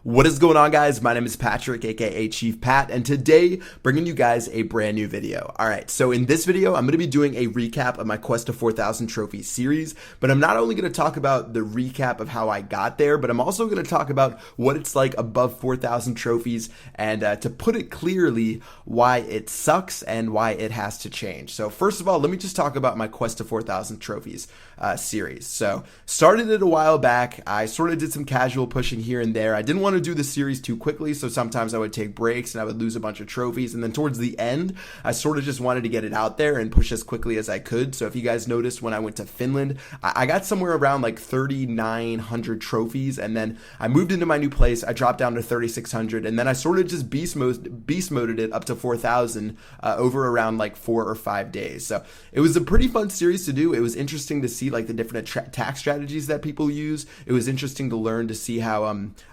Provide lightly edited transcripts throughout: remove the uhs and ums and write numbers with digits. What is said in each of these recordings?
What is going on, guys? My name is Patrick, aka Chief Pat, and today bringing you guys a brand new video. Alright, so in this video, I'm going to be doing a recap of my Quest to 4,000 Trophies series, but I'm not only going to talk about the recap of how I got there, but I'm also going to talk about what it's like above 4,000 trophies, and to put it clearly, why it sucks and why it has to change. So first of all, let me just talk about my Quest to 4,000 Trophies series. So started it a while back. I sort of did some casual pushing here and there. I didn't want to do the series too quickly, so sometimes I would take breaks and I would lose a bunch of trophies, and then towards the end I sort of just wanted to get it out there and push as quickly as I could. So if you guys noticed, when I went to Finland, I got somewhere around like 3,900 trophies, and then I moved into my new place. I dropped down to 3,600, and then I sort of just beast moded it up to 4,000 over around like 4 or 5 days. So it was a pretty fun series to do. It was interesting to see like the different attack strategies that people use. It was interesting to learn to see how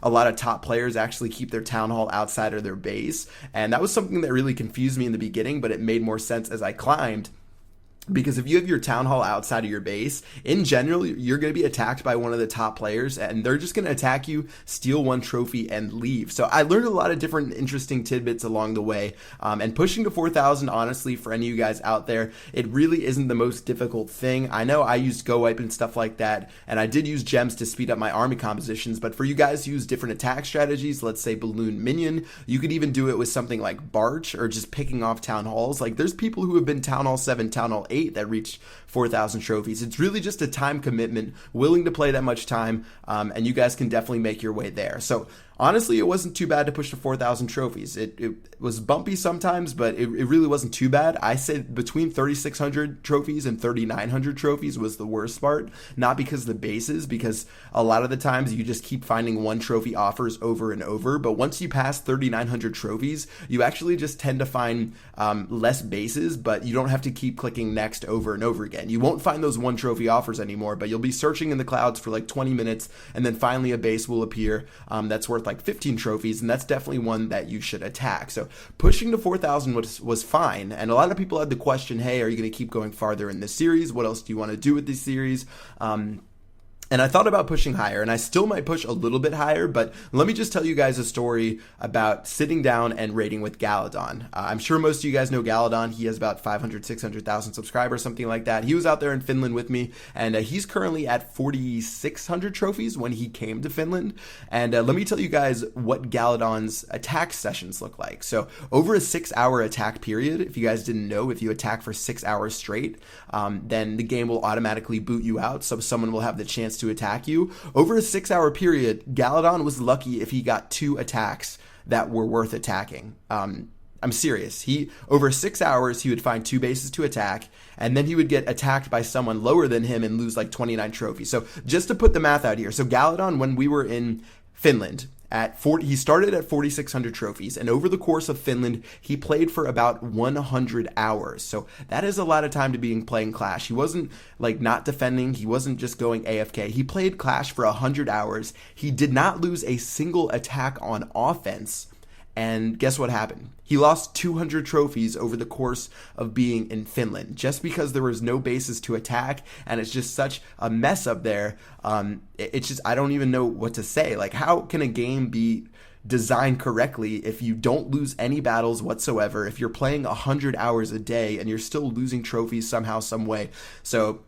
a lot of top players actually keep their town hall outside of their base, and that was something that really confused me in the beginning, but it made more sense as I climbed. Because if you have your town hall outside of your base, in general, you're going to be attacked by one of the top players, and they're just going to attack you, steal one trophy, and leave. So I learned a lot of different interesting tidbits along the way, and pushing to 4,000, honestly, for any of you guys out there, it really isn't the most difficult thing. I know I used Go Wipe and stuff like that, and I did use gems to speed up my army compositions, but for you guys who use different attack strategies, let's say Balloon Minion, you could even do it with something like Barch, or just picking off town halls. Like, there's people who have been Town Hall 7, Town Hall 8 that reached 4,000 trophies. It's really just a time commitment, willing to play that much time, and you guys can definitely make your way there. So honestly, it wasn't too bad to push to 4,000 trophies. It was bumpy sometimes, but it really wasn't too bad. I said between 3,600 trophies and 3,900 trophies was the worst part, not because of the bases, because a lot of the times you just keep finding one trophy offers over and over, but once you pass 3,900 trophies, you actually just tend to find less bases, but you don't have to keep clicking next over and over again. You won't find those one trophy offers anymore, but you'll be searching in the clouds for like 20 minutes, and then finally a base will appear that's worth like 15 trophies, and that's definitely one that you should attack. So pushing to 4,000 was fine, and a lot of people had the question, hey, are you going to keep going farther in this series? What else do you want to do with this series? And I thought about pushing higher, and I still might push a little bit higher, but let me just tell you guys a story about sitting down and raiding with Galadon. I'm sure most of you guys know Galadon. He has about 500, 600,000 subscribers, something like that. He was out there in Finland with me, and he's currently at 4,600 trophies when he came to Finland. And let me tell you guys what Galadon's attack sessions look like. So over a 6-hour attack period, if you guys didn't know, if you attack for 6 hours straight, then the game will automatically boot you out, so someone will have the chance to attack you. Over a 6-hour period, Galadon was lucky if he got 2 attacks that were worth attacking. I'm serious. Over 6 hours, he would find 2 bases to attack, and then he would get attacked by someone lower than him and lose like 29 trophies. So just to put the math out here, so Galadon, when we were in Finland, he started at 4,600 trophies, and over the course of Finland, he played for about 100 hours. So that is a lot of time to be playing Clash. He wasn't like not defending. He wasn't just going AFK. He played Clash for 100 hours. He did not lose a single attack on offense. And guess what happened? He lost 200 trophies over the course of being in Finland, just because there was no bases to attack, and it's just such a mess up there. It's just, I don't even know what to say. Like, how can a game be designed correctly if you don't lose any battles whatsoever, if you're playing 100 hours a day and you're still losing trophies somehow, some way? So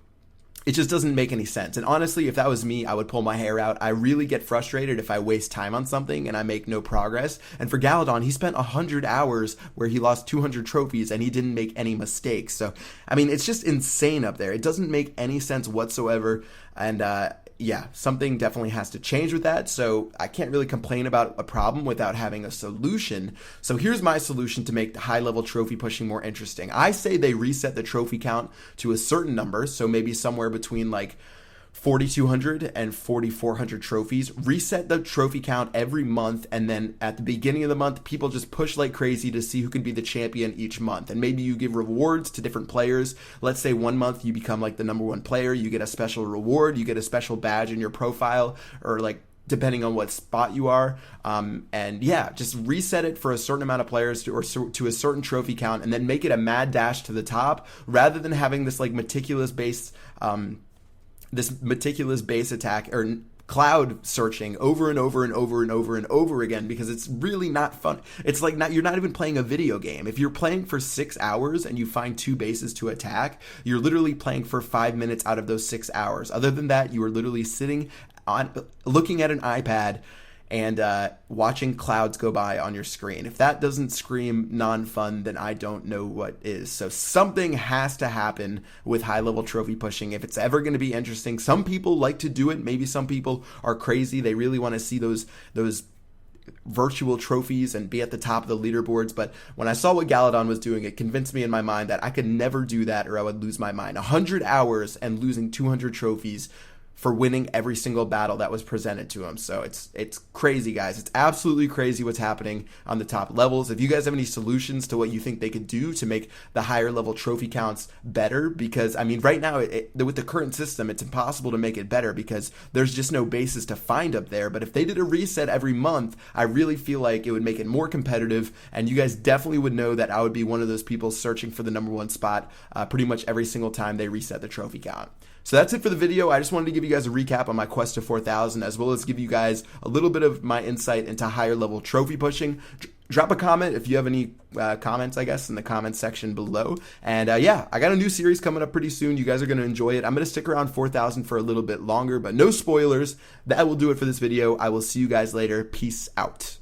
it just doesn't make any sense. And honestly, if that was me, I would pull my hair out. I really get frustrated if I waste time on something and I make no progress. And for Galadon, he spent 100 hours where he lost 200 trophies and he didn't make any mistakes. So, I mean, it's just insane up there. It doesn't make any sense whatsoever. And, yeah, something definitely has to change with that. So I can't really complain about a problem without having a solution. So here's my solution to make high-level trophy pushing more interesting. I say they reset the trophy count to a certain number, so maybe somewhere between like 4,200 and 4,400 trophies. Reset the trophy count every month, and then at the beginning of the month, people just push like crazy to see who can be the champion each month. And maybe you give rewards to different players. Let's say one month you become like the #1 player, you get a special reward, you get a special badge in your profile, or like depending on what spot you are. And yeah, just reset it for a certain amount of players to a certain trophy count, and then make it a mad dash to the top, rather than having this like meticulous base attack or cloud searching over and over and over and over and over again, because it's really not fun. It's like you're not even playing a video game. If you're playing for 6 hours and you find 2 bases to attack, you're literally playing for 5 minutes out of those 6 hours. Other than that, you are literally sitting on looking at an iPad and watching clouds go by on your screen. If that doesn't scream non-fun, then I don't know what is. So something has to happen with high-level trophy pushing if it's ever going to be interesting. Some people like to do it. Maybe some people are crazy. They really want to see those virtual trophies and be at the top of the leaderboards. But when I saw what Galadon was doing, it convinced me in my mind that I could never do that, or I would lose my mind. 100 hours and losing 200 trophies for winning every single battle that was presented to him. So it's crazy, guys. It's absolutely crazy what's happening on the top levels. If you guys have any solutions to what you think they could do to make the higher level trophy counts better, because I mean, right now with the current system, it's impossible to make it better because there's just no bases to find up there. But if they did a reset every month, I really feel like it would make it more competitive, and you guys definitely would know that I would be one of those people searching for the #1 spot pretty much every single time they reset the trophy count. So that's it for the video. I just wanted to give you guys a recap on my quest to 4,000, as well as give you guys a little bit of my insight into higher level trophy pushing. Drop a comment if you have any comments, I guess, in the comments section below. And yeah, I got a new series coming up pretty soon. You guys are going to enjoy it. I'm going to stick around 4,000 for a little bit longer, but no spoilers. That will do it for this video. I will see you guys later. Peace out.